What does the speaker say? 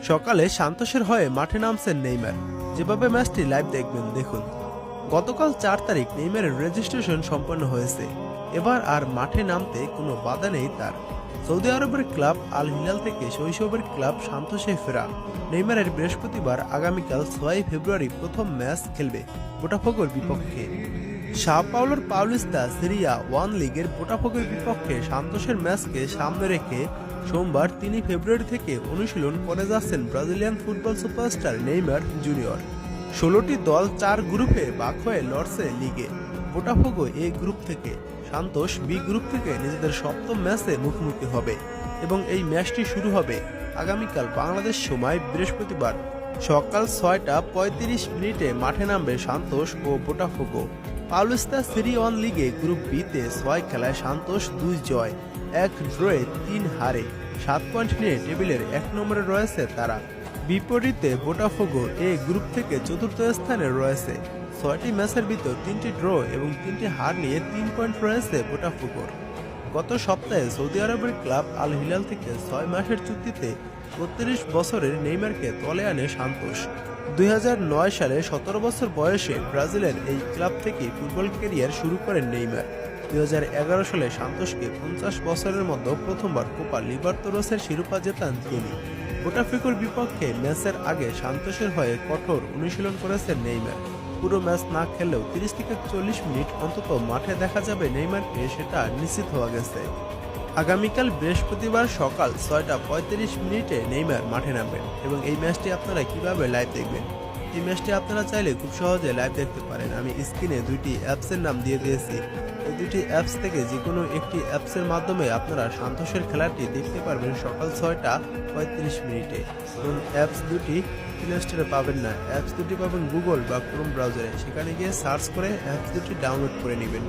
সকালে সান্তোসের হয়ে মাঠে নামছেন নেইমার। যেভাবে ম্যাচটি লাইভ দেখবেন দেখুন। গতকাল 4 তারিখ নেইমারের রেজিস্ট্রেশন সম্পন্ন হয়েছে। এবার আর মাঠে নামতে কোনো বাধা নেই তার। সৌদি আরবের ক্লাব আল হিলাল থেকে শৈশবের ক্লাব সান্তোসে ফেরা নেইমারের বৃহস্পতিবার আগামীকাল 6 ফেব্রুয়ারি প্রথম ম্যাচ খেলবে বোটাফোগোর বিপক্ষে। সাও পাওলোর পাউলিস্তা সিরিয়া ওয়ান লিগের বোটাফোগোর বিপক্ষে সান্তোসের ম্যাচকে সামনে রেখে সোমবার 3 ফেব্রুয়ারি থেকে অনুশীলন করে যাচ্ছেন Brazilian football superstar Neymar junior. 16টি দল 4 গ্রুপে ভাগ হয়ে লড়ছে লিগে। বোটাফোগো এ গ্রুপ থেকে, সান্তোস বি গ্রুপ থেকে নিজেদের সপ্তম ম্যাচে মুখোমুখি হবে এবং এই ম্যাচটি শুরু হবে আগামীকাল বাংলাদেশ সময় বৃহস্পতিবার সকাল 6টা 35 মাঠে নামবে সান্তোস ও বোটাফোগো। পাউলিস্তা সিরি ওয়ান লিগে গ্রুপ বিতে 6 খেলায় সান্তোস 2 জয় 1 ড্রয়ে 3 হারে 7 পয়েন্ট নিয়ে টেবিলের 1 নম্বরে রয়েছে তারা। বিপরীতে বোটাফোগো এ গ্রুপ থেকে চতুর্থ স্থানে রয়েছে। 6টি ম্যাচের ভিতর 3টি ড্র এবং 3টি হার নিয়ে 3 পয়েন্ট রয়েছে বোটাফোগোর। গত সপ্তাহে সৌদি আরবের ক্লাব আল হিলাল থেকে 6 মাসের চুক্তিতে 32 বছরের নেইমারকে দলে আনে সান্তোস। 2009 সালে 17 বছর বয়সে ব্রাজিলের এই ক্লাব থেকে ফুটবল ক্যারিয়ার শুরু করেন নেইমার। 2011 সালে সান্তোসকে 50 বছরের মধ্যে প্রথমবার কোপা লিবার্তাদোসের শিরোপা জেতান তিনি। বোটাফোগোর বিপক্ষে ম্যাচের আগে সান্তোসের হয়ে কঠোর অনুশীলন করেছেন নেইমার। পুরো ম্যাচ না খেললেও 30 থেকে 40 মিনিট অন্তত মাঠে দেখা যাবে নেইমারকে, সেটা নিশ্চিত হওয়া গেছে। আগামীকাল বৃহস্পতিবার সকাল 6টা 35 নেইমার মাঠে নামবেন এবং এই ম্যাচটি আপনারা কিভাবে লাইভ দেখবেন? এই ম্যাচটি আপনারা চাইলে খুব সহজে লাইভ দেখতে পারেন। আমি স্ক্রিনে 2টি অ্যাপসের নাম দিয়ে দিয়েছি। এই 2টি অ্যাপস থেকে যে কোনো একটি অ্যাপসের মাধ্যমে আপনারা সান্তোসের খেলাটি দেখতে পারবেন সকাল 6টা 35 এবং অ্যাপস দুটি প্লে স্টোরে পাবেন না, অ্যাপস দুটি পাবেন গুগল বা ক্রোম ব্রাউজারে। সেখানে গিয়ে সার্চ করে অ্যাপস দুটি ডাউনলোড করে নেবেন।